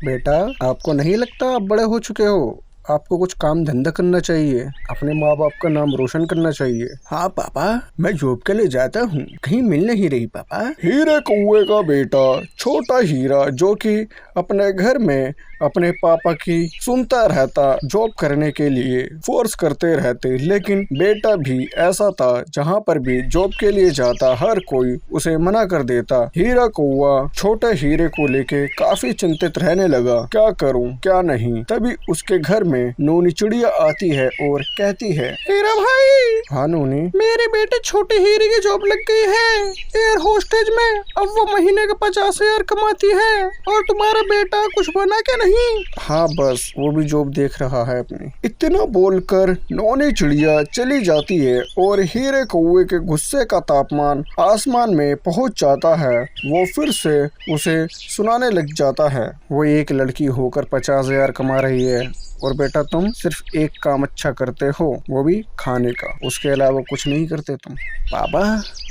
बेटा, आपको नहीं लगता आप बड़े हो चुके हो? आपको कुछ काम धंधा करना चाहिए, अपने माँ बाप का नाम रोशन करना चाहिए। हाँ पापा, मैं जॉब के लिए जाता हूँ, कहीं मिल नहीं रही पापा। हीरे कौवे का बेटा छोटा हीरा, जो कि अपने घर में अपने पापा की सुनता रहता, जॉब करने के लिए फोर्स करते रहते, लेकिन बेटा भी ऐसा था, जहाँ पर भी जॉब के लिए जाता हर कोई उसे मना कर देता। हीरा कौवा छोटे हीरे को लेके काफी चिंतित रहने लगा, क्या करूं क्या नहीं। तभी उसके घर में नूनी चिड़िया आती है और कहती है, हीरा भाई। हाँ नूनी। मेरे बेटे छोटे हीरे की जॉब लग गई है एयर होस्टेज में। अब वो महीने का 50,000 कमाती है, और तुम्हारा बेटा कुछ बना के नहीं? हाँ बस वो भी जॉब देख रहा है अपनी। इतना बोलकर नौनी चिड़िया चली जाती है और हीरे कौवे के गुस्से का तापमान आसमान में पहुंच जाता है। वो फिर से उसे सुनाने लग जाता है, वो एक लड़की होकर 50,000 कमा रही है और बेटा तुम सिर्फ एक काम अच्छा करते हो, वो भी खाने का, उसके अलावा कुछ नहीं करते तुम। पापा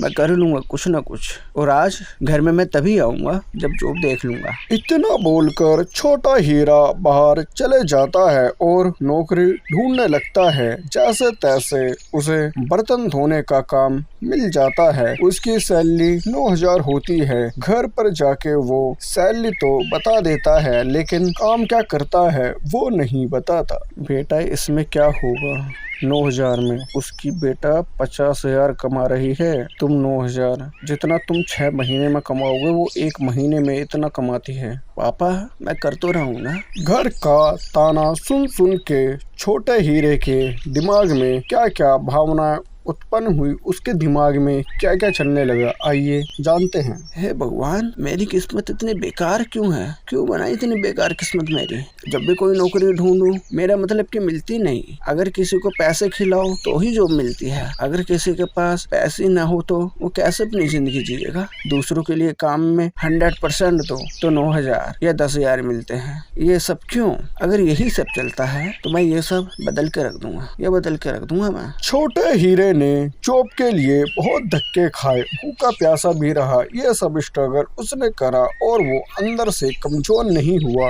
मैं कर लूंगा कुछ ना कुछ, और आज घर में मैं तभी आऊंगा जब जॉब देख लूंगा। इतना बोलकर छोटा हीरा बाहर चले जाता है और नौकरी ढूंढने लगता है। जैसे तैसे उसे बर्तन धोने का काम मिल जाता है। उसकी सैलरी 9,000 होती है। घर पर जाके वो सैलरी तो बता देता है, लेकिन काम क्या करता है वो नहीं बताता। बेटा इसमें क्या होगा 9,000 में? उसकी बेटा 50,000 कमा रही है, तुम 9,000, जितना तुम 6 महीने में कमाओगे वो 1 महीने में इतना कमाती है। पापा मैं कर तो रहा हूँ ना। घर का ताना सुन सुन के छोटे हीरे के दिमाग में क्या क्या भावना उत्पन्न हुई, उसके दिमाग में क्या क्या चलने लगा, आइए जानते हैं। हे भगवान, मेरी किस्मत इतनी बेकार क्यों है? क्यों बनाई इतनी बेकार किस्मत मेरी? जब भी कोई नौकरी ढूंढूं मेरा मतलब कि मिलती नहीं। अगर किसी को पैसे खिलाओ तो ही जॉब मिलती है, अगर किसी के पास पैसे ना हो तो वो कैसे अपनी जिंदगी जिएगा? दूसरों के लिए काम में 100% दो तो 9,000 या 10,000 मिलते हैं। ये सब क्यों? अगर यही सब चलता है तो मैं ये सब बदल के रख दूंगा, ये बदल के रख दूंगा मैं। छोटे हीरे ने जॉब के लिए बहुत धक्के खाए, भूखा प्यासा भी रहा, ये सब स्ट्रगल उसने करा और वो अंदर से कमजोर नहीं हुआ।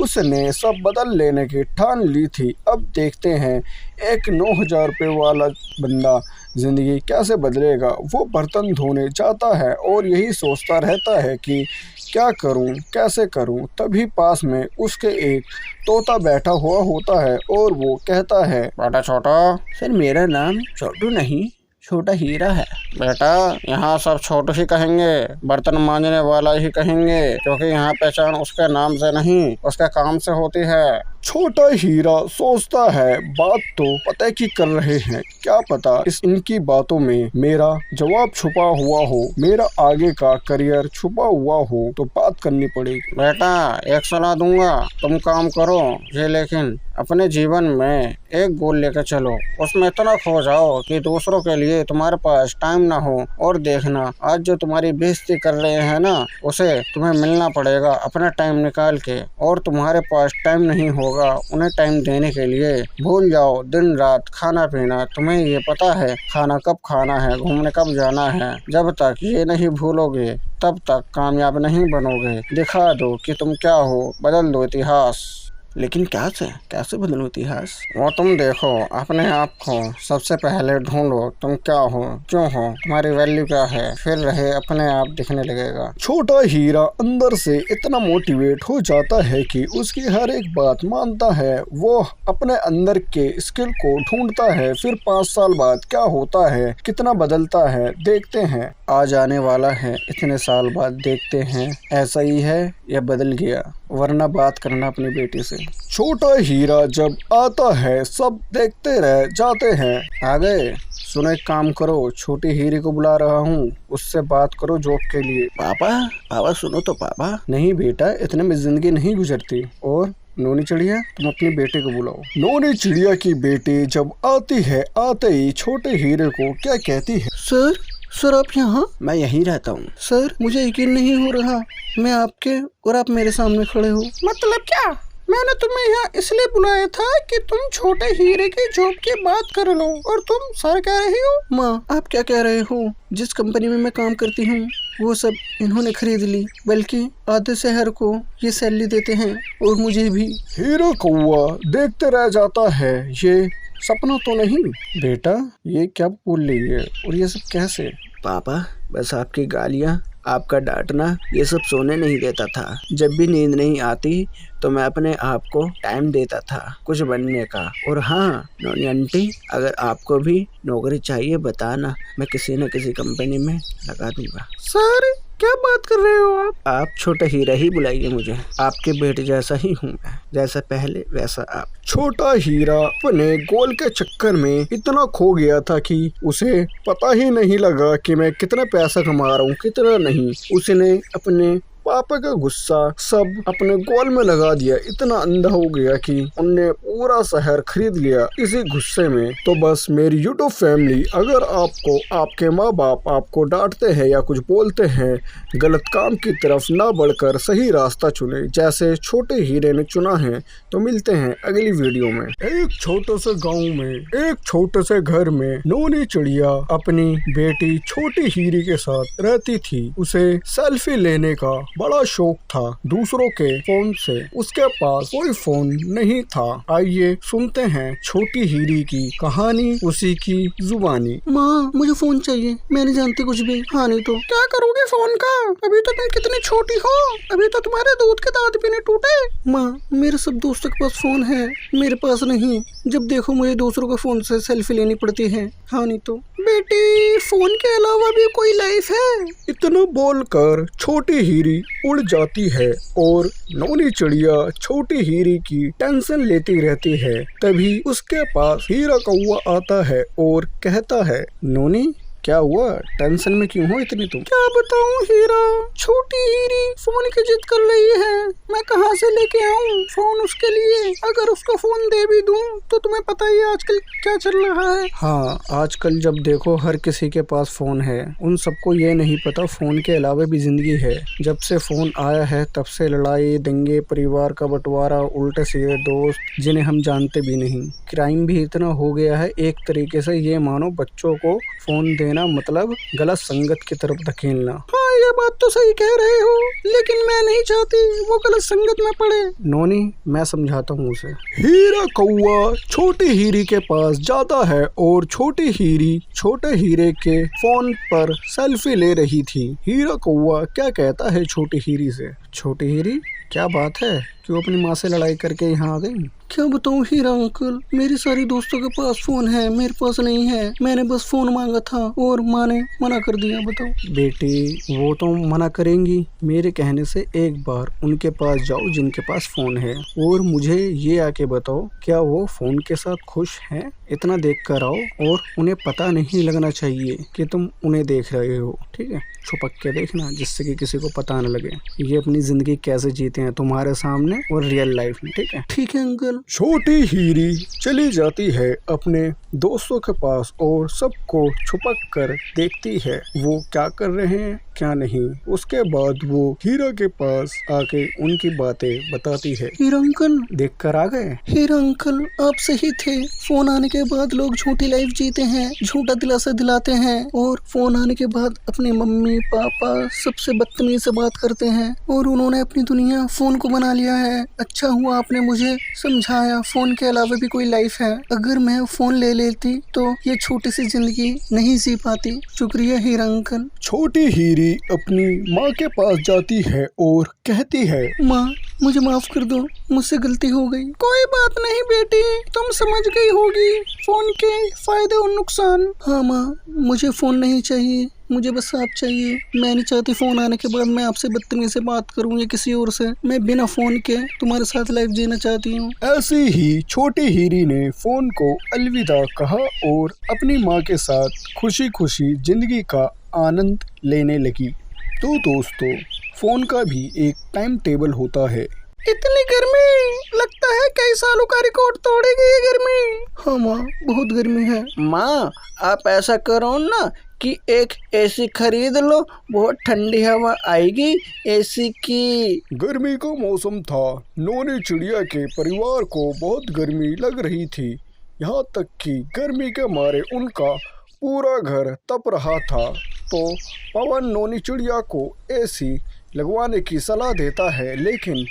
उसने सब बदल लेने की ठान ली थी। अब देखते हैं एक 9,000 रुपये वाला बंदा जिंदगी कैसे बदलेगा। वो बर्तन धोने जाता है और यही सोचता रहता है कि क्या करूं कैसे करूं। तभी पास में उसके एक तोता बैठा हुआ होता है और वो कहता है, बेटा छोटा। सर मेरा नाम छोटू नहीं, छोटा हीरा है। बेटा यहाँ सब छोटू ही कहेंगे, बर्तन मांजने वाला ही कहेंगे, क्योंकि यहाँ पहचान उसके नाम से नहीं उसके काम से होती है। छोटा हीरा सोचता है, बात तो पता की कर रहे हैं, क्या पता इनकी बातों में मेरा जवाब छुपा हुआ हो, मेरा आगे का करियर छुपा हुआ हो, तो बात करनी पड़ेगी। बेटा एक सलाह दूंगा, तुम काम करो ये, लेकिन अपने जीवन में एक गोल लेकर चलो, उसमें इतना खो जाओ कि दूसरों के लिए तुम्हारे पास टाइम ना हो। और देखना, आज जो तुम्हारी बेइज्जती कर रहे हैं ना, उसे तुम्हें मिलना पड़ेगा अपना टाइम निकाल के, और तुम्हारे पास टाइम नहीं होगा उन्हें टाइम देने के लिए। भूल जाओ दिन रात खाना पीना, तुम्हें ये पता है खाना कब खाना है, घूमने कब जाना है। जब तक ये नहीं भूलोगे तब तक कामयाब नहीं बनोगे। दिखा दो कि तुम क्या हो, बदल दो इतिहास। लेकिन कैसे बदलूं इतिहास? वो तुम देखो अपने आप को, सबसे पहले ढूंढो तुम क्या हो, क्यों हो, तुम्हारी वैल्यू क्या है, फिर रहे अपने आप दिखने लगेगा। छोटा हीरा अंदर से इतना मोटिवेट हो जाता है कि उसकी हर एक बात मानता है। वो अपने अंदर के स्किल को ढूंढता है। फिर 5 साल बाद क्या होता है, कितना बदलता है, देखते हैं। आज आने वाला है, इतने साल बाद देखते हैं ऐसा ही है या बदल गया, वरना बात करना अपनी बेटी से। छोटा हीरा जब आता है सब देखते रह जाते हैं। आ गए, सुनो एक काम करो, छोटी हीरे को बुला रहा हूँ, उससे बात करो जॉब के लिए। पापा सुनो तो पापा। नहीं बेटा, इतने में जिंदगी नहीं गुजरती। और नोनी चिड़िया तुम अपनी बेटे को बुलाओ। नोनी चिड़िया की बेटी जब आती है, आते ही छोटे हीरे को क्या कहती है, सर आप यहाँ? मैं यहीं रहता हूँ सर, मुझे यकीन नहीं हो रहा, मैं आपके और आप मेरे सामने खड़े हो। मतलब क्या? मैंने तुम्हें यहाँ इसलिए बुलाया था कि तुम छोटे हीरे की जॉब की बात कर लो, और तुम सर कह रही हो। माँ, आप क्या कह रहे हो? जिस कंपनी में मैं काम करती हूँ वो सब इन्होंने खरीद ली, बल्कि आधे शहर को ये सैलरी देते हैं, और मुझे भी। हीरा कौआ देखते रह जाता है, ये सपना तो नहीं। बेटा ये क्या बोल रही है, और ये सब कैसे? पापा, बस आपकी गालियाँ, आपका डांटना, ये सब सोने नहीं देता था। जब भी नींद नहीं आती तो मैं अपने आप को टाइम देता था कुछ बनने का। और हाँ नोनी आंटी, अगर आपको भी नौकरी चाहिए बताना, मैं किसी न किसी कंपनी में लगा दूंगा। सर क्या बात कर रहे हो आप छोटा हीरा ही बुलाइए मुझे, आपके बेटे जैसा ही हूँ मैं, जैसा पहले वैसा आप। छोटा हीरा अपने गोल के चक्कर में इतना खो गया था कि उसे पता ही नहीं लगा कि मैं कितना पैसा कमा रहा हूँ कितना नहीं। उसने अपने पापा का गुस्सा सब अपने गोल में लगा दिया, इतना अंधा हो गया कि उनने पूरा शहर खरीद लिया इसी गुस्से में। तो बस मेरी यूट्यूब फैमिली, अगर आपको आपके माँ बाप आपको डांटते हैं या कुछ बोलते हैं, गलत काम की तरफ ना बढ़कर सही रास्ता चुने जैसे छोटे हीरे ने चुना है। तो मिलते हैं अगली वीडियो में। एक छोटे से गाँव में एक छोटे से घर में नोनी चिड़िया अपनी बेटी छोटी हीरी के साथ रहती थी। उसे सेल्फी लेने का बड़ा शौक था दूसरों के फोन से, उसके पास कोई फोन नहीं था। आइए सुनते हैं छोटी हीरी की कहानी उसी की जुबानी। माँ, मुझे फोन चाहिए, मैं नहीं जानती कुछ भी। हाँ नहीं तो क्या करोगे फोन का? अभी तो तुम कितनी छोटी हो, अभी तो तुम्हारे दूध के दांत भी नहीं टूटे। माँ, मेरे सब दोस्तों के पास फोन है, मेरे पास नहीं। जब देखो मुझे दूसरों के फोन से सेल्फी लेनी पड़ती है। हाँ नहीं तो। बेटी, फोन के अलावा भी कोई लाइफ है। इतना बोलकर छोटी हीरी उड़ जाती है और नोनी चिड़िया छोटी हीरी की टेंशन लेती रहती है। तभी उसके पास हीरा कौआ आता है और कहता है, नोनी क्या हुआ, टेंशन में क्यों हो इतनी तुम? क्या बताऊं हीरा, छोटी हीरी फोन की जिद कर रही है, मैं कहाँ से लेके आऊं फोन उसके लिए? अगर उसको फोन दे भी दूं तो तुम्हें पता ही है आजकल क्या चल रहा है। हाँ, आजकल जब देखो हर किसी के पास फोन है, उन सबको ये नहीं पता फोन के अलावा भी जिंदगी है। जब से फोन आया है तब से लड़ाई दंगे, परिवार का बंटवारा, उल्टे सीधे दोस्त जिन्हें हम जानते भी नहीं, क्राइम भी इतना हो गया है। एक तरीके से ये मानो बच्चों को फोन देना मतलब गलत संगत की तरफ धकेलना। हाँ, ये बात तो सही कह रहे हो, लेकिन मैं नहीं चाहती वो गलत संगत में पड़े। नोनी, मैं समझाता हूँ उसे। हीरा कौआ छोटी हीरी के पास जाता है और छोटी हीरी छोटे हीरे के फोन पर सेल्फी ले रही थी। हीरा कौआ क्या कहता है छोटी हीरी से, छोटी हीरी क्या बात है, क्यों अपनी माँ से लड़ाई करके यहाँ आ गई? क्या बताऊँ हीरा अंकल, मेरी सारी दोस्तों के पास फोन है, मेरे पास नहीं है। मैंने बस फोन मांगा था और माँ ने मना कर दिया। बताओ। बेटी, वो तो मना करेंगी, मेरे कहने से एक बार उनके पास जाओ जिनके पास फोन है, और मुझे ये आके बताओ क्या वो फोन के साथ खुश हैं? इतना देख कर आओ, और उन्हें पता नहीं लगना चाहिए कि तुम उन्हें देख रहे हो, ठीक है? छुपक के देखना जिससे कि किसी को पता न लगे ये अपनी जिंदगी कैसे जीते हैं तुम्हारे सामने और रियल लाइफ में, ठीक है? ठीक है अंकल। छोटी हीरी चली जाती है अपने दोस्तों के पास और सबको छुपक कर देखती है वो क्या कर रहे हैं क्या नहीं। उसके बाद वो हीरा के पास आके उनकी बातें बताती है। हीरा अंकल देख कर आ गए? हीरा अंकल आप सही थे, फोन आने के बाद लोग झूठी लाइफ जीते हैं, झूठा दिलासा दिलाते हैं, और फोन आने के बाद अपने मम्मी पापा सबसे बदतमीजी से बात करते हैं, और उन्होंने अपनी दुनिया फोन को बना लिया है। अच्छा हुआ आपने मुझे समझाया, फोन के अलावा भी कोई लाइफ है। अगर मैं फोन ले लेती तो ये छोटी सी जिंदगी नहीं जी पाती। शुक्रिया हीरा अंकल। छोटी हीरी अपनी माँ के पास जाती है और कहती है, माँ मुझे माफ कर दो, मुझसे गलती हो गई। कोई बात नहीं बेटी, तुम समझ गई होगी फोन के फायदे और नुकसान। हाँ माँ, मुझे फोन नहीं चाहिए, मुझे बस आप चाहिए। मैं नहीं चाहती फोन आने के बाद मैं आपसे बदतमीजी से बात करूं या किसी और से। मैं बिना फोन के तुम्हारे साथ लाइफ जीना चाहती हूँ। ऐसी ही छोटी हीरी ने फोन को अलविदा कहा और अपनी माँ के साथ खुशी खुशी जिंदगी का आनंद लेने लगी। तो दोस्तों, फोन का भी एक टाइम टेबल होता है। इतनी गर्मी, लगता है कई कई सालों का रिकॉर्ड तोड़ेगी ये गर्मी। हाँ माँ, बहुत गर्मी है। माँ आप ऐसा करो ना कि एक एसी खरीद लो, बहुत ठंडी हवा आएगी एसी की। गर्मी का मौसम था। नोनी चिड़िया के परिवार को बहुत गर्मी लग रही थी, यहाँ तक कि गर्मी के मारे उनका पूरा घर तप रहा था। तो पवन नोनी चिड़िया को एसी लगवाने की सलाह देता है, लेकिन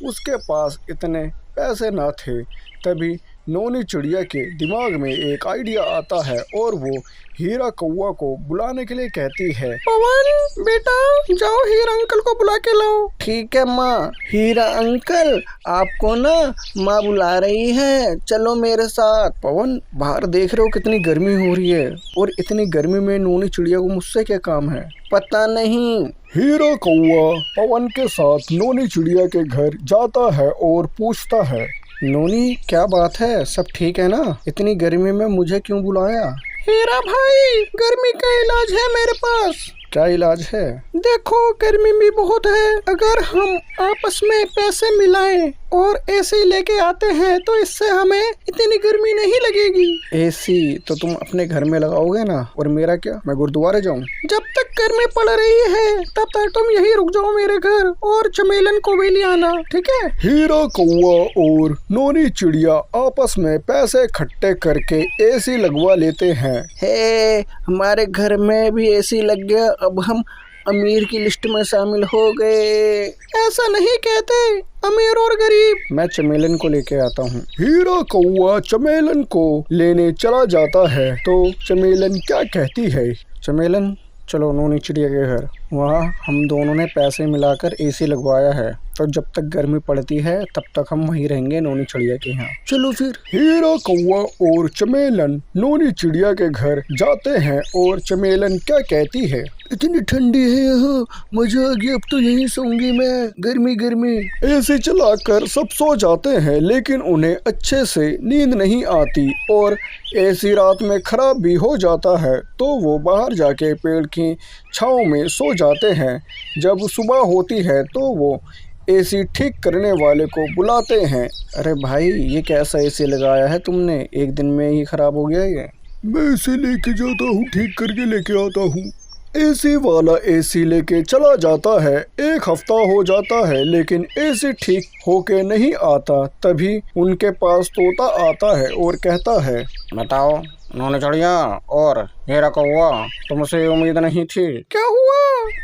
उसके पास इतने पैसे ना थे। तभी नोनी चिड़िया के दिमाग में एक आइडिया आता है और वो हीरा कौवा को बुलाने के लिए कहती है, पवन बेटा जाओ हीरा अंकल को बुला के लाओ। ठीक है माँ। हीरा अंकल आपको ना माँ बुला रही है, चलो मेरे साथ। पवन बाहर देख रहे हो कितनी गर्मी हो रही है, और इतनी गर्मी में नोनी चिड़िया को मुझसे क्या काम है? पता नहीं। हीरा कौवा पवन के साथ नोनी चिड़िया के घर जाता है और पूछता है, नोनी क्या बात है, सब ठीक है ना? इतनी गर्मी में मुझे क्यों बुलाया? हीरा भाई गर्मी का इलाज है मेरे पास। क्या इलाज है? देखो गर्मी भी बहुत है, अगर हम आपस में पैसे मिलाएं और एसी लेके आते हैं तो इससे हमें इतनी गर्मी नहीं लगेगी। एसी तो तुम अपने घर में लगाओगे ना, और मेरा क्या, मैं गुरुद्वारे जाऊं? जब तक गर्मी पड़ रही है तब तक तुम यही रुक जाओ मेरे घर, और चमेलन को भी ले आना, ठीक है? हीरा कौवा और नोनी चिड़िया आपस में पैसे इकट्ठे करके एसी लगवा लेते हैं। हे हमारे घर में भी एसी लग गया, अब हम अमीर की लिस्ट में शामिल हो गए। ऐसा नहीं कहते, अमीर और गरीब। मैं चमेलन को लेके आता हूँ। हीरा कौवा चमेलन को लेने चला जाता है तो चमेलन क्या कहती है, चमेलन चलो नोनी चिड़िया के घर, वहाँ हम दोनों ने पैसे मिलाकर एसी लगवाया है, तो जब तक गर्मी पड़ती है तब तक हम वहीं रहेंगे नोनी चिड़िया के यहाँ। चलो फिर। हीरा कौवा और चमेलन नोनी चिड़िया के घर जाते हैं और चमेलन क्या कहती है, इतनी ठंडी है यहाँ, मजा आ गया, अब तो यहीं सोऊंगी मैं, गर्मी गर्मी। एसी चलाकर सब सो जाते हैं, लेकिन उन्हें अच्छे से नींद नहीं आती और एसी रात में खराब भी हो जाता है, तो वो बाहर जाके पेड़ की छांव में सो जाते हैं। जब सुबह होती है तो वो एसी ठीक करने वाले को बुलाते हैं। अरे भाई ये कैसा एसी लगाया है तुमने, एक दिन में ही खराब हो गया ये? मैं इसे लेके जाता हूँ, ठीक करके लेके आता हूँ। एसी वाला एसी लेके चला जाता है। एक हफ्ता हो जाता है लेकिन एसी ठीक होके नहीं आता। तभी उनके पास तोता आता है और कहता है, बताओ नोनी चिड़िया और हीरा कौवा, तुमसे उम्मीद नहीं थी। क्या हुआ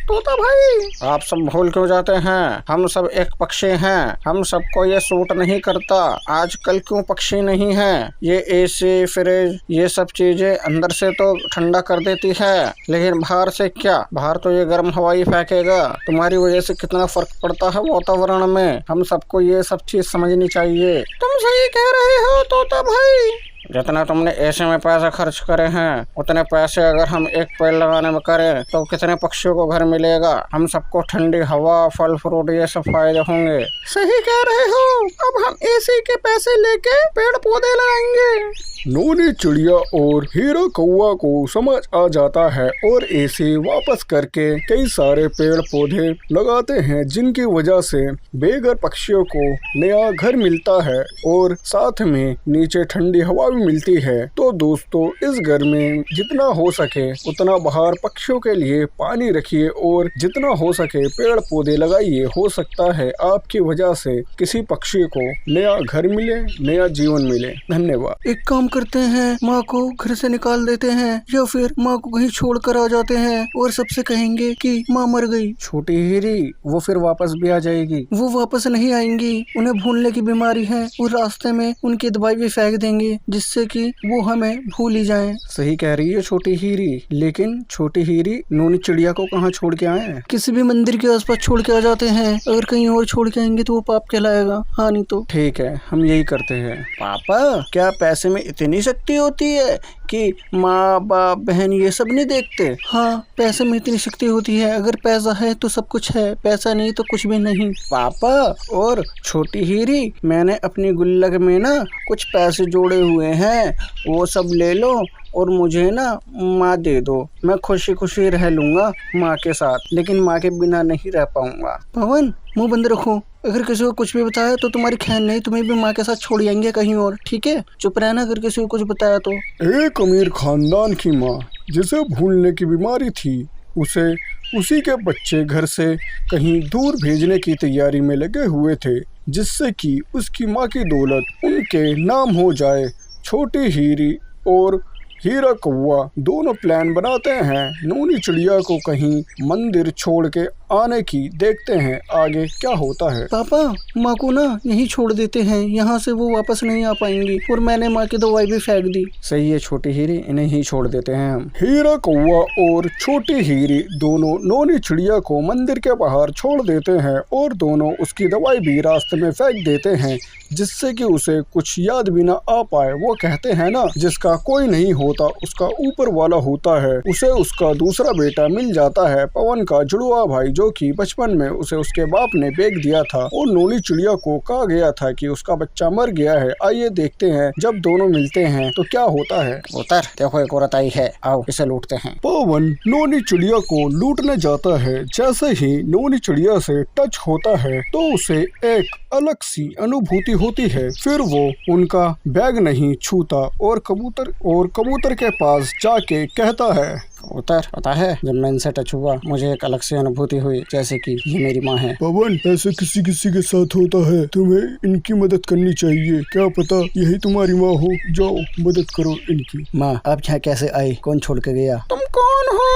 तोता भाई? आप सब भूल क्यों जाते हैं, हम सब एक पक्षी हैं, हम सबको ये सूट नहीं करता। आजकल क्यों पक्षी नहीं है? ये एसी फ्रिज ये सब चीजें अंदर से तो ठंडा कर देती है, लेकिन बाहर से क्या, बाहर तो ये गर्म हवा ही फेंकेगा। तुम्हारी वजह से कितना फर्क पड़ता है वातावरण में, हम सबको ये सब चीज समझनी चाहिए। तुम सही कह रहे हो तोता भाई, जितना तुमने ऐसे में पैसे खर्च करे हैं उतने पैसे अगर हम एक पेड़ लगाने में करें तो कितने पक्षियों को घर मिलेगा, हम सबको ठंडी हवा फल फ्रूट ये सब फायदे होंगे। सही कह रहे हो, अब हम एसी के पैसे लेके पेड़ पौधे लगाएंगे। नोनी चिड़िया और हीरा कौवा को समझ आ जाता है और एसी वापस करके कई सारे पेड़ पौधे लगाते हैं, जिनकी वजह से बेघर पक्षियों को नया घर मिलता है और साथ में नीचे ठंडी हवा भी मिलती है। तो दोस्तों इस घर में जितना हो सके उतना बाहर पक्षियों के लिए पानी रखिए और जितना हो सके पेड़ पौधे लगाइए। हो सकता है आपकी वजह से किसी पक्षी को नया घर मिले, नया जीवन मिले। धन्यवाद। एक काम करते हैं, माँ को घर से निकाल देते हैं या फिर माँ को कहीं छोड़कर आ जाते हैं और सबसे कहेंगे कि माँ मर गई। छोटी हीरी वो फिर वापस भी आ जाएगी। वो वापस नहीं आएंगी, उन्हें भूलने की बीमारी है और रास्ते में उनकी दवाई भी फेंक देंगे जिससे कि वो हमें भूल ही जाएं। सही कह रही है छोटी हीरी, लेकिन छोटी हीरी नोनी चिड़िया को कहाँ छोड़ के आए? किसी भी मंदिर के आसपास छोड़ के आ जाते हैं, अगर कहीं और छोड़ के आएंगे तो वो पाप कहलाएगा। हाँ नहीं तो ठीक है हम यही करते हैं। पापा क्या पैसे में इतनी शक्ति होती है कि माँ बाप बहन ये सब नहीं देखते? हाँ पैसे में इतनी शक्ति होती है, अगर पैसा है तो सब कुछ है, पैसा नहीं तो कुछ भी नहीं। पापा और छोटी हीरी मैंने अपनी गुल्लक में ना कुछ पैसे जोड़े हुए हैं, वो सब ले लो और मुझे ना माँ दे दो। मैं खुशी खुशी रह लूंगा माँ के साथ, लेकिन माँ के बिना नहीं रह पाऊंगा। पवन, मुंह बंद रखो। अगर किसी को कुछ भी बताया तो तुम्हारी खैर नहीं, तुम्हें भी माँ के साथ छोड़ जाएंगे कहीं और, ठीक है? चुप रहना अगर किसी को कुछ बताया तो। एक अमीर खानदान की माँ जिसे भूलने की बीमारी थी, उसे उसी के बच्चे घर से कहीं दूर भेजने की तैयारी में लगे हुए थे, जिससे कि उसकी माँ की दौलत उनके नाम हो जाए। छोटी हीरी और हीरा कौवा दोनों प्लान बनाते हैं नूनी चिड़िया को कहीं मंदिर छोड़ के आने की। देखते हैं आगे क्या होता है। पापा, माँ को ना यहीं छोड़ देते हैं, यहाँ से वो वापस नहीं आ पाएंगी। और मैंने माँ की दवाई भी फेंक दी। सही है छोटी हीरी, इन्हें ही छोड़ देते हैं हम। हीरा कौवा और छोटी हीरी दोनों नूनी चिड़िया को मंदिर के बाहर छोड़ देते हैं और दोनों उसकी दवाई भी रास्ते में फेंक देते हैं, जिससे कि उसे कुछ याद भी ना आ पाए। वो कहते हैं ना, जिसका कोई नहीं होता उसका ऊपर वाला होता है। उसे उसका दूसरा बेटा मिल जाता है, पवन का जुड़वा भाई, जो कि बचपन में उसे उसके बाप ने बेच दिया था और नूनी चिड़िया को कहा गया था कि उसका बच्चा मर गया है। आइए देखते हैं जब दोनों मिलते हैं तो क्या होता है। उतर, देखो एक औरत आई है, आओ इसे लूटते हैं। पवन नूनी चिड़िया को लूटने जाता है। जैसे ही नूनी चिड़िया से टच होता है तो उसे एक अलग सी अनुभूति होती है। फिर वो उनका बैग नहीं छूता और कबूतर के पास जाके कहता है, उतर, पता है जब मैं इनसे टच हुआ मुझे एक अलग सी अनुभूति हुई, जैसे कि ये मेरी माँ है। पवन, ऐसे किसी किसी के साथ होता है, तुम्हें इनकी मदद करनी चाहिए। क्या पता यही तुम्हारी माँ हो। जाओ मदद करो इनकी। माँ, आप यहाँ कैसे आई? कौन छोड़ के गया? तुम कौन हो?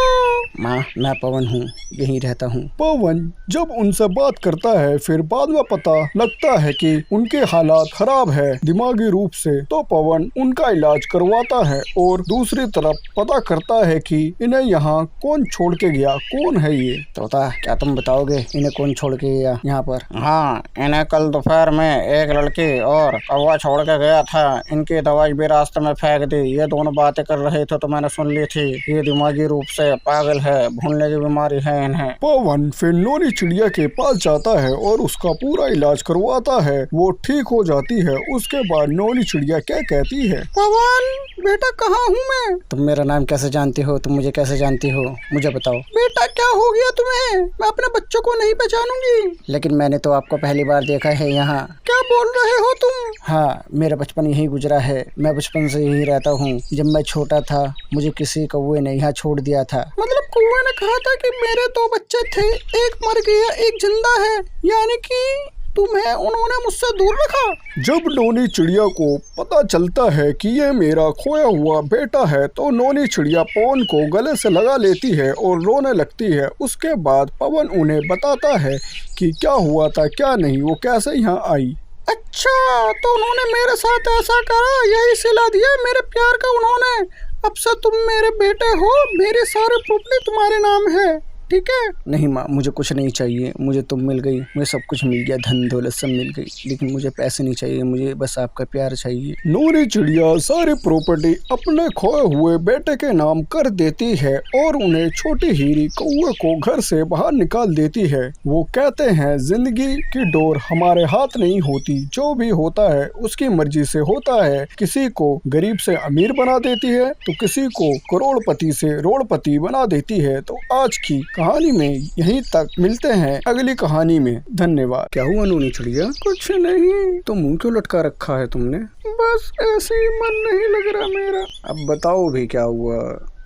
माँ, मैं पवन हूँ, यहीं रहता हूँ। पवन जब उनसे बात करता है फिर बाद में पता लगता है कि उनके हालात खराब है दिमागी रूप से, तो पवन उनका इलाज करवाता है और दूसरी तरफ पता करता है कि इन्हें यहाँ कौन छोड़ के गया। कौन है ये? तोता, क्या तुम बताओगे इन्हें कौन छोड़ के गया यहाँ पर? हाँ, इन्हें कल दोपहर में एक लड़की और कौवा छोड़ के गया था। इनकी दवाई भी रास्ते में फेंक दी। ये दोनों बातें कर रहे थे तो मैंने सुन ली थी। ये दिमागी रूप से पागल है, भूलने की बीमारी है इन्हें। पवन फिर नूनी चिड़िया के पास जाता है और उसका पूरा इलाज करवाता है। वो ठीक हो जाती है। उसके बाद नूनी चिड़िया क्या कहती है, पवन बेटा कहाँ हूँ मैं? तुम मेरा नाम कैसे जानती हो? तुम मुझे कैसे जानती हो? मुझे बताओ। बेटा क्या हो गया तुम्हें? मैं अपने बच्चों को नहीं पहचानूंगी। लेकिन मैंने तो आपको पहली बार देखा है यहाँ। क्या बोल रहे हो तुम? हाँ, मेरा बचपन यहीं गुजरा है। मैं बचपन से यहीं रहता हूँ। जब मैं छोटा था मुझे किसी कौवे ने यहाँ छोड़ दिया था। मतलब कौवे ने कहा था कि मेरे 2 बच्चे थे, एक मर गया एक जिंदा है, यानी कि तुम्हें उन्होंने मुझसे दूर रखा। जब नूनी चिड़िया को पता चलता है कि ये मेरा खोया हुआ बेटा है तो नूनी चिड़िया पवन को गले से लगा लेती है और रोने लगती है। उसके बाद पवन उन्हें बताता है कि क्या हुआ था क्या नहीं, वो कैसे यहाँ आई। अच्छा, तो उन्होंने मेरे साथ ऐसा करा, यही सिला दिया मेरे प्यार का उन्होंने। अब से तुम मेरे बेटे हो, मेरी सारी प्रॉपर्टी तुम्हारे नाम है, ठीक है? नहीं माँ, मुझे कुछ नहीं चाहिए। मुझे तुम मिल गई, मुझे सब कुछ मिल गया, धन दौलत सब मिल गई, लेकिन मुझे पैसे नहीं चाहिए, मुझे बस आपका प्यार चाहिए। नूनी चिड़िया सारी प्रॉपर्टी अपने खोए हुए बेटे के नाम कर देती है और उन्हें छोटी हीरी कौवे को घर से बाहर निकाल देती है। वो कहते हैं जिंदगी की डोर हमारे हाथ नहीं होती, जो भी होता है उसकी मर्जी से होता है। किसी को गरीब से अमीर बना देती है तो किसी को करोड़पति से रोड़पति बना देती है। तो आज की कहानी में यहीं तक, मिलते हैं अगली कहानी में। धन्यवाद। क्या हुआ नूनी चिड़िया? कुछ नहीं। तो मुंह क्यों लटका रखा है तुमने? बस ऐसे ही मन नहीं लग रहा मेरा। अब बताओ भी क्या हुआ?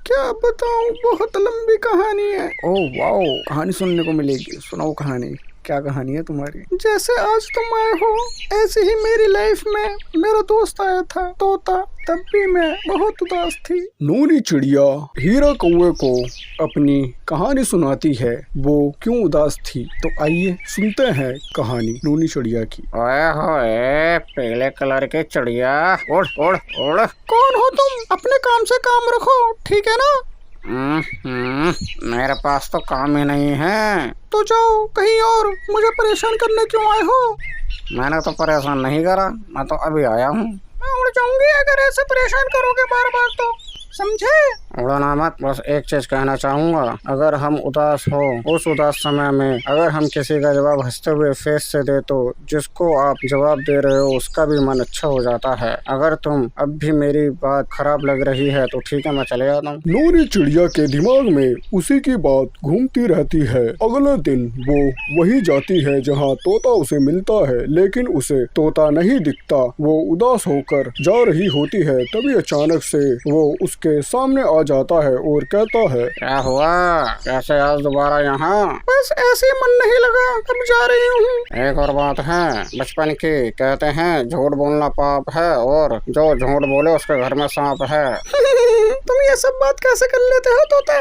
क्या बताऊं, बहुत लंबी कहानी है। ओह वाओ, कहानी सुनने को मिलेगी। सुनाओ कहानी। क्या कहानी है तुम्हारी? जैसे आज तुम आए हो ऐसे ही मेरी लाइफ में मेरा दोस्त आया था तोता, तब भी मैं बहुत उदास थी। नूनी चिड़िया हीरा कौवे को अपनी कहानी सुनाती है, वो क्यों उदास थी। तो आइए सुनते हैं कहानी नूनी चिड़िया की। ओए होए, पीले कलर के चिड़िया, उड़ उड़ उड़। कौन हो तुम? अपने काम से काम रखो, ठीक है ना? मेरे पास तो काम ही नहीं है। तो जाओ कहीं और, मुझे परेशान करने क्यों आए हो? मैंने तो परेशान नहीं करा, मैं तो अभी आया हूँ। मैं उड़ जाऊंगी अगर ऐसे परेशान करोगे बार बार, तो समझे? उड़ना मत, बस एक चीज कहना चाहूंगा, अगर हम उदास हो उस उदास समय में अगर हम किसी का जवाब हंसते हुए फेस से दे तो जिसको आप जवाब दे रहे हो उसका भी मन अच्छा हो जाता है। अगर तुम अब भी मेरी बात खराब लग रही है तो ठीक है, मैं चले जाता हूँ। नूरी चिड़िया के दिमाग में उसी की बात घूमती रहती है। अगले दिन वो वही जाती है जहाँ तोता उसे मिलता है, लेकिन उसे तोता नहीं दिखता। वो उदास होकर जा रही होती है, तभी अचानक से वो उसके सामने आ जाता है और कहता है, क्या हुआ, कैसे आज दोबारा यहाँ? बस ऐसे मन नहीं लगा, अब जा रही हूँ। एक और बात है बचपन की, कहते हैं झूठ बोलना पाप है और जो झूठ बोले उसके घर में सांप है। तुम ये सब बात कैसे कर लेते हो तोता?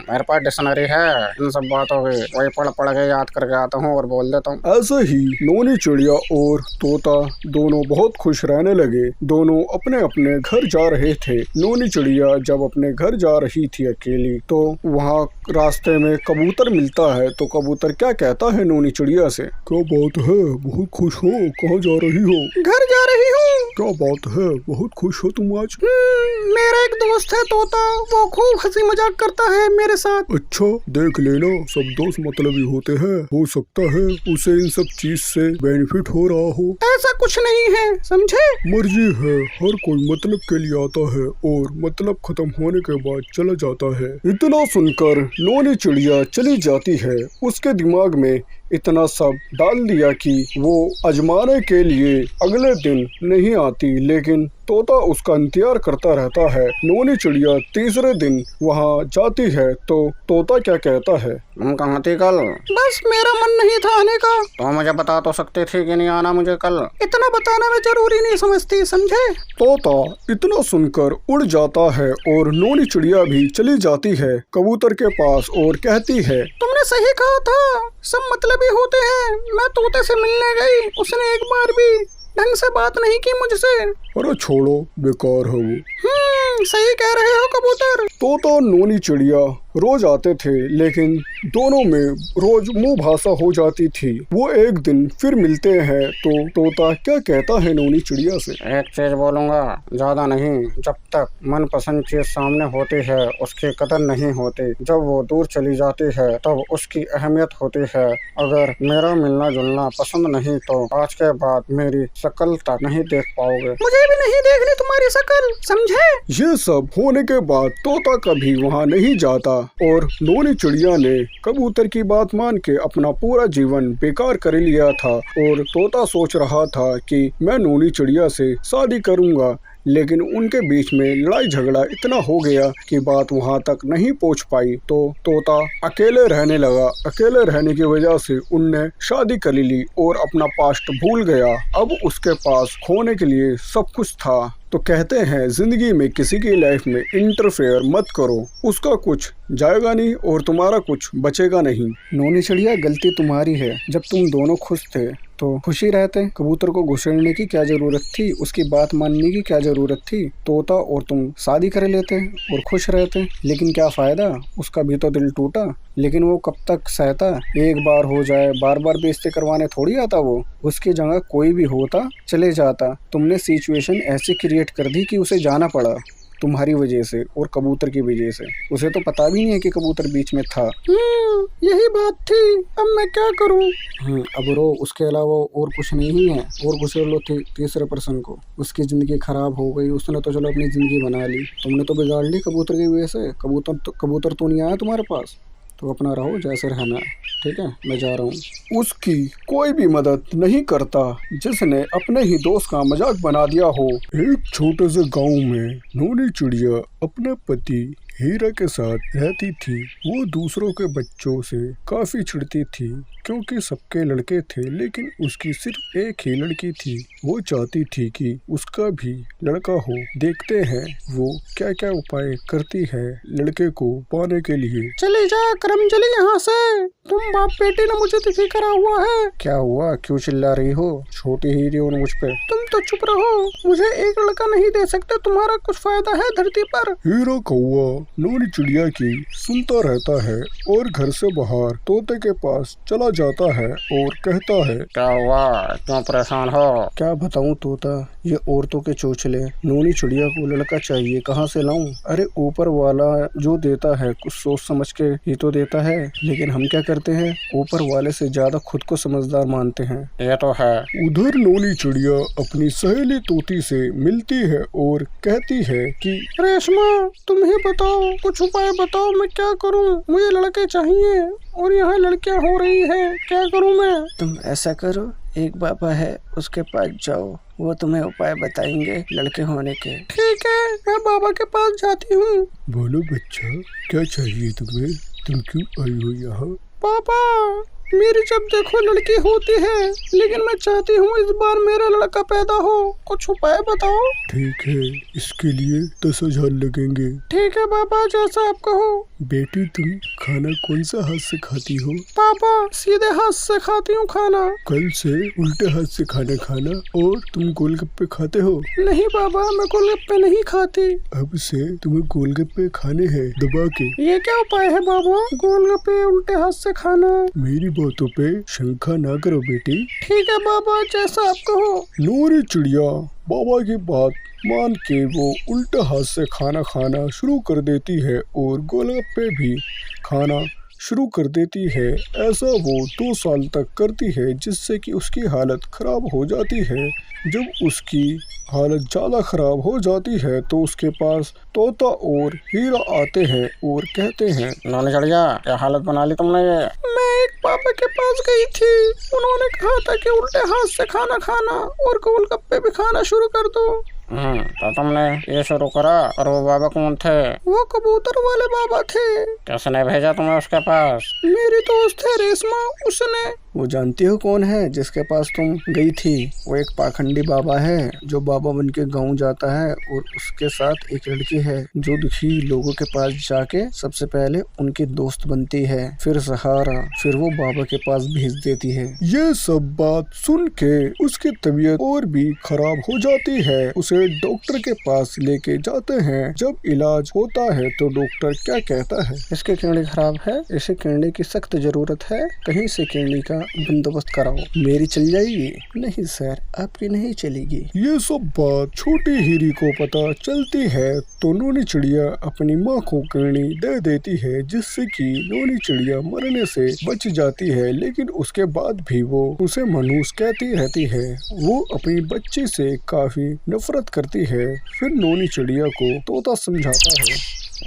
मेरे पास डिक्शनरी है इन सब बातों की, वही पढ़ पढ़ के याद करके आता हूँ और बोल देता हूँ। ऐसे ही नोनी चिड़िया और तोता दोनों बहुत खुश रहने लगे। दोनों अपने अपने घर जा रहे थे। नोनी चिड़िया जब अपने घर जा रही थी अकेली, तो वहाँ रास्ते में कबूतर मिलता है। तो कबूतर क्या कहता है नोनी चिड़िया से, क्या बात है, बहुत खुश हो, कहाँ जा रही हो? घर जा रही हूँ। क्या बात है, बहुत खुश हो तुम आज? मेरा एक दोस्त है तोता, वो खूब हंसी मजाक करता है मेरे साथ। अच्छा, देख लेना, सब दोस्त मतलबी होते हैं। हो सकता है उसे इन सब चीज से बेनिफिट हो रहा हो। ऐसा कुछ नहीं है, समझे? मर्जी है, हर कोई मतलब के लिए आता है और मतलब खत्म होने के बाद चला जाता है। इतना सुनकर नोनी चिड़िया चली जाती है। उसके दिमाग में इतना सब डाल दिया कि वो आजमाने के लिए अगले दिन नहीं आती, लेकिन तोता उसका इंतजार करता रहता है। नोनी चिड़िया तीसरे दिन वहाँ जाती है तो तोता क्या कहता है, तुम कहाँ थी कल? बस मेरा मन नहीं था आने का। तो मुझे बता तो सकती थी कि नहीं आना मुझे कल। इतना बताना मैं जरूरी नहीं समझती, समझे? तोता इतना सुनकर उड़ जाता है और नोनी चिड़िया भी चली जाती है कबूतर के पास और कहती है, तुमने सही कहा था, सब मतलबी होते हैं। मैं तोते से मिलने गई, उसने एक बार भी ढंग से बात नहीं की मुझसे। अरे छोड़ो, बेकार है वो। सही कह रहे हो कबूतर। तोता नोनी चिड़िया रोज आते थे, लेकिन दोनों में रोज मुंह भाषा हो जाती थी। वो एक दिन फिर मिलते हैं तो तोता क्या कहता है नोनी चिड़िया से, एक चीज बोलूंगा, ज्यादा नहीं, जब तक मनपसंद चीज सामने होती है उसकी कदर नहीं होती। जब वो दूर चली जाती है तब उसकी अहमियत होती है। अगर मेरा मिलना जुलना पसंद नहीं तो आज के बाद मेरी शक्ल तक नहीं देख पाओगे। मुझे भी नहीं देखनी तुम्हारी शक्ल, समझे? ये सब होने के बाद तोता कभी वहाँ नहीं जाता और नोनी चिड़िया ने कबूतर की बात मान के अपना पूरा जीवन बेकार कर लिया था। और तोता सोच रहा था कि मैं नोनी चिड़िया से शादी करूंगा, लेकिन उनके बीच में लड़ाई झगड़ा इतना हो गया कि बात वहां तक नहीं पहुंच पाई। तो तोता अकेले रहने लगा। अकेले रहने की वजह से उनने शादी कर ली और अपना पास्ट भूल गया। अब उसके पास खोने के लिए सब कुछ था। तो कहते हैं जिंदगी में किसी की लाइफ में इंटरफेयर मत करो, उसका कुछ जाएगा नहीं और तुम्हारा कुछ बचेगा नहीं। नोनी चिड़िया, गलती तुम्हारी है। जब तुम दोनों खुश थे तो खुशी रहते। कबूतर को घुसेड़ने की क्या जरूरत थी, उसकी बात मानने की क्या जरूरत थी? तोता और तुम शादी कर लेते और खुश रहते, लेकिन क्या फायदा, उसका भी तो दिल टूटा। लेकिन वो कब तक सहता? एक बार हो जाए, बार बार बेइज्जती करवाने थोड़ी आता वो। उसकी जगह कोई भी होता चले जाता। तुमने सिचुएशन ऐसी क्रिएट कर दी कि उसे जाना पड़ा तुम्हारी वजह से और कबूतर की वजह से। उसे तो पता भी नहीं है कि कबूतर बीच में था। यही बात थी, अब मैं क्या करूं? अब रो, उसके अलावा और कुछ नहीं है। और घुसेड़ लो तीसरे पर्सन को। उसकी जिंदगी खराब हो गई, उसने तो चलो अपनी जिंदगी बना ली, तुमने तो बिगाड़ ली कबूतर की वजह से। कबूतर तो नहीं आया तुम्हारे पास, तो अपना रहो जैसे रहना, ठीक है? मैं जा रहा हूँ। उसकी कोई भी मदद नहीं करता जिसने अपने ही दोस्त का मजाक बना दिया हो। एक छोटे से गांव में नोनी चिड़िया अपने पति हीरा के साथ रहती थी। वो दूसरों के बच्चों से काफी चिढ़ती थी क्योंकि सबके लड़के थे, लेकिन उसकी सिर्फ एक ही लड़की थी। वो चाहती थी कि उसका भी लड़का हो। देखते हैं वो क्या क्या उपाय करती है लड़के को पाने के लिए। चले जा करमजली यहाँ से, तुम बाप बेटे ने मुझे दुखी करा हुआ है। क्या हुआ, क्यों चिल्ला रही हो? छोटी हीरी हो मुझ पे। तुम तो चुप रहो, मुझे एक लड़का नहीं दे सकते, तुम्हारा कुछ फायदा है धरती पर? हीरा कौआ नोनी चिड़िया की सुनता रहता है और घर से बाहर तोते के पास चला जाता है और कहता है, क्या हुआ, क्यों परेशान हो? क्या बताऊं तोता, ये औरतों के चोचले, नोनी चिड़िया को लड़का चाहिए, कहाँ से लाऊं? अरे ऊपर वाला जो देता है कुछ सोच समझ के ही तो देता है, लेकिन हम क्या करते हैं, ऊपर वाले से ज्यादा खुद को समझदार मानते हैं। ये तो है। उधर नोनी चिड़िया अपनी सहेली तोती से मिलती है और कहती है कि रेशमा, तुम ही बताओ, कुछ उपाय बताओ, मैं क्या करूं? मुझे लड़के चाहिए और यहाँ लड़कियां हो रही है, क्या करूं मैं? तुम ऐसा करो, एक बाबा है उसके पास जाओ, वो तुम्हें उपाय बताएंगे लड़के होने के। ठीक है, मैं बाबा के पास जाती हूँ। बोलो बच्चा, क्या चाहिए तुम्हें? तुम क्यों आई हो यहाँ? पापा, मेरी जब देखो लड़की होती है, लेकिन मैं चाहती हूँ इस बार मेरा लड़का पैदा हो, कुछ उपाय बताओ। ठीक है, इसके लिए 10,000 लगेंगे। ठीक है पापा, जैसा आप कहो। बेटी, तुम खाना कौन सा हाथ से खाती हो? पापा, सीधे हाथ से खाती हूँ खाना। कल से उल्टे हाथ से खाना खाना। और तुम गोलगप्पे खाते हो? नहीं पापा, मैं गोलगप्पे नहीं खाती। अब से तुम्हें गोलगप्पे खाने हैं दबा के। ये क्या उपाय है बाबा, गोलगप्पे उल्टे हाथ से खाना? मेरी बातों पे शंका ना करो बेटी। ठीक है बाबा, जैसा आप कहो। नोनी चिड़िया बाबा की बात मान के वो उल्टा हाथ से खाना खाना शुरू कर देती है और गोलगप्पे भी खाना शुरू कर देती है। ऐसा वो 2 साल तक करती है, जिससे कि उसकी हालत खराब हो जाती है। जब उसकी हालत ज़्यादा खराब हो जाती है तो उसके पास तोता और हीरा आते हैं और कहते हैं, नोनी चिड़िया, क्या हालत बना ली तुमने ये? मैं एक पापा के पास गई थी, उन्होंने कहा था कि उल्टे हाथ से खाना खाना और गोलगप्पे भी खाना शुरू कर दो। तो तुमने ये शुरू करा। और वो बाबा कौन थे? वो कबूतर वाले बाबा थे। किसने भेजा तुम्हें उसके पास? मेरी दोस्त है रेशमा, उसने। वो जानती हो कौन है जिसके पास तुम गई थी? वो एक पाखंडी बाबा है जो बाबा बन के गाँव जाता है और उसके साथ एक लड़की है जो दुखी लोगों के पास जाके सबसे पहले उनकी दोस्त बनती है, फिर सहारा, फिर वो बाबा के पास भेज देती है। ये सब बात सुन के उसकी तबीयत और भी खराब हो जाती है। उसे डॉक्टर के पास लेके जाते हैं। जब इलाज होता है तो डॉक्टर क्या कहता है, इसकी किडनी खराब है, इसे किडनी की सख्त जरूरत है, कहीं से किडनी का बंदोबस्त कराओ। मेरी चल जाएगी? नहीं सर, आपकी नहीं चलेगी। ये सब बात छोटी हीरी को पता चलती है तो नोनी चिड़िया अपनी माँ को किडनी दे देती है, जिससे कि नोनी चिड़िया मरने से बच जाती है। लेकिन उसके बाद भी वो उसे मनहूस कहती रहती है। वो अपनी बच्ची से काफी नफरत करती है। फिर नोनी चिड़िया को तोता समझाता है,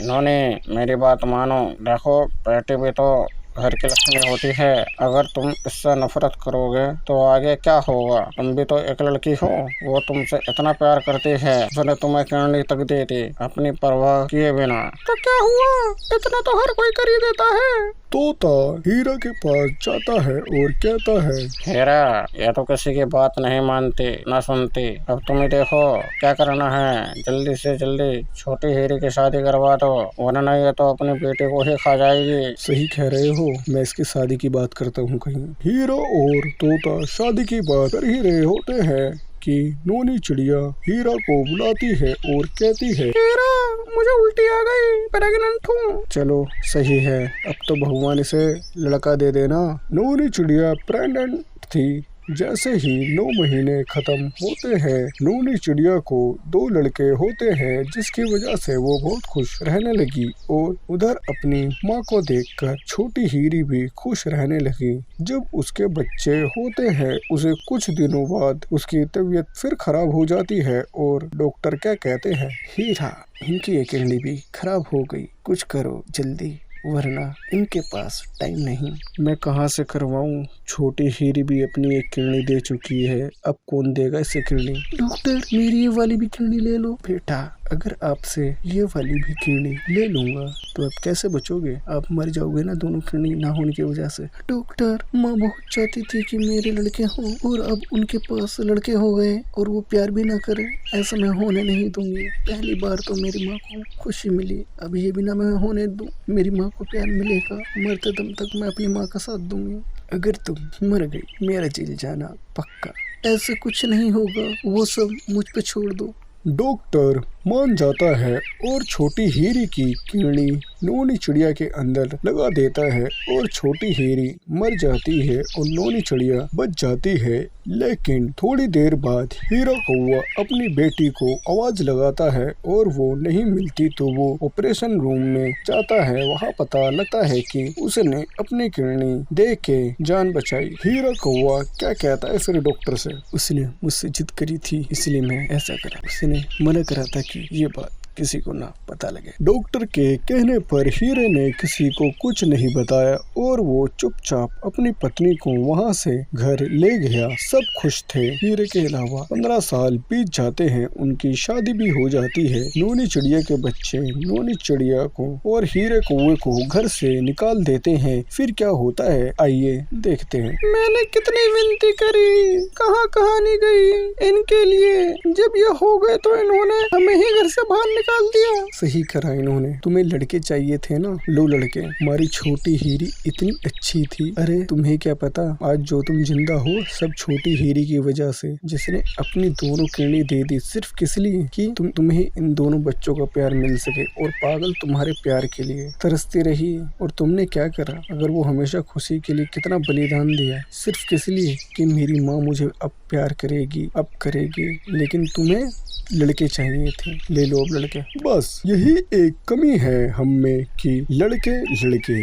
नोनी, मेरी बात मानो, देखो बेटी भी तो घर की लक्ष्मी होती है। अगर तुम इससे नफरत करोगे तो आगे क्या होगा? तुम भी तो एक लड़की हो, वो तुमसे इतना प्यार करती है, उसने तुम्हें किडनी तक दी थी अपनी परवाह किए बिना। तो क्या हुआ, इतना तो हर कोई कर ही देता है। तोता हीरा के पास जाता है और कहता है, हीरा, ये तो किसी की बात नहीं मानती ना सुनती। अब तुम ही देखो क्या करना है, जल्दी से जल्दी छोटी हीरी की शादी करवा दो, वरना ये तो अपनी बेटी को ही खा जाएगी। सही कह रहे हो, मैं इसकी शादी की बात करता हूँ कहीं। हीरा और तोता शादी की बात कर ही रहे होते हैं कि नोनी चिड़िया हीरा को बुलाती है और कहती है, हीरा, मुझे उल्टी आ गई, प्रेग्नेंट हूँ। चलो सही है, अब तो भगवान इसे लड़का दे देना। नोनी चिड़िया प्रेग्नेंट थी। जैसे ही 9 महीने खत्म होते हैं, नोनी चिड़िया को 2 लड़के होते हैं, जिसकी वजह से वो बहुत खुश रहने लगी। और उधर अपनी माँ को देखकर छोटी हीरी भी खुश रहने लगी। जब उसके बच्चे होते हैं, उसे कुछ दिनों बाद उसकी तबीयत फिर खराब हो जाती है और डॉक्टर क्या कहते हैं, हीरा, इनकी एक किडनी भी खराब हो गई, कुछ करो जल्दी, वरना इनके पास टाइम नहीं। मैं कहाँ से करवाऊँ? छोटी हीरी भी अपनी एक किडनी दे चुकी है, अब कौन देगा इसे किडनी? डॉक्टर, मेरी ये वाली भी किडनी ले लो। बेटा, अगर आपसे ये वाली भी किडनी ले लूंगा तो आप कैसे बचोगे? आप मर जाओगे ना दोनों किडनी ना होने की वजह से। डॉक्टर, माँ बहुत चाहती थी कि मेरे लड़के हों और अब उनके पास लड़के हो गए और वो प्यार भी ना करें, ऐसा मैं होने नहीं दूंगी। पहली बार तो मेरी माँ को खुशी मिली, अब ये भी ना मैं होने दूं। मेरी माँ को प्यार मिलेगा, मरते दम तक मैं अपनी माँ का साथ दूंगी। अगर तुम मर गई, मेरा जेल जाना पक्का। ऐसा कुछ नहीं होगा, वो सब मुझ पे छोड़ दो। डॉक्टर मान जाता है और छोटी हीरी की कीड़ी नोनी चिड़िया के अंदर लगा देता है और छोटी हीरी मर जाती है और नोनी चिड़िया बच जाती है। लेकिन थोड़ी देर बाद हीरा कौवा अपनी बेटी को आवाज लगाता है और वो नहीं मिलती तो वो ऑपरेशन रूम में जाता है। वहाँ पता लगता है कि उसने अपनी कीड़ी दे के जान बचाई। हीरा कौवा क्या कहता है फिर डॉक्टर से? उसने मुझसे जिद करी थी इसलिए मैं ऐसा करा। उसने मना करा था कि ये बात किसी को ना पता लगे। डॉक्टर के कहने पर हीरे ने किसी को कुछ नहीं बताया और वो चुपचाप अपनी पत्नी को वहाँ से घर ले गया। सब खुश थे। हीरे के अलावा 15 साल बीत जाते हैं। उनकी शादी भी हो जाती है। नोनी चिड़िया के बच्चे नोनी चिड़िया को और हीरे कौवे को घर से निकाल देते हैं। फिर क्या होता है आइए देखते हैं। मैंने कितनी विनती करी, कहाँ नहीं गई इनके लिए। जब ये हो गए तो इन्होंने हमें ही घर से बाहर निकाल दिया। सही करा इन्होंने। तुम्हें लड़के चाहिए थे ना, लो लड़के। हमारी छोटी हीरी इतनी अच्छी थी। अरे तुम्हें क्या पता आज जो तुम जिंदा हो सब छोटी हीरी की वजह से, जिसने अपनी दोनों कीड़ी दे दी सिर्फ किस लिए कि तुम्हें इन दोनों बच्चों का प्यार मिल सके। और पागल तुम्हारे प्यार के लिए तरसती रही और तुमने क्या करा? अगर वो हमेशा खुशी के लिए कितना बलिदान दिया सिर्फ किस लिए कि मेरी माँ मुझे अब प्यार करेगी, अब करेगी। लेकिन तुम्हें लड़के चाहिए थे, ले लो अब लड़के। बस यही एक कमी है हम में कि लड़के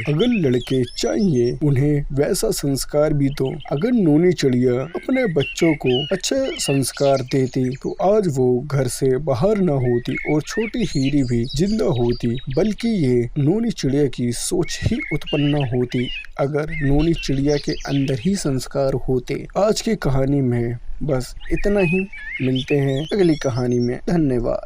अगर लड़के चाहिए उन्हें वैसा संस्कार भी दो। अगर नोनी चिड़िया अपने बच्चों को अच्छे संस्कार देती तो आज वो घर से बाहर न होती और छोटी हीरी भी जिंदा होती, बल्कि ये नोनी चिड़िया की सोच ही उत्पन्न होती। अगर नोनी चिड़िया के अंदर ही संस्कार होते। आज की कहानी में बस इतना ही। मिलते हैं अगली कहानी में। धन्यवाद।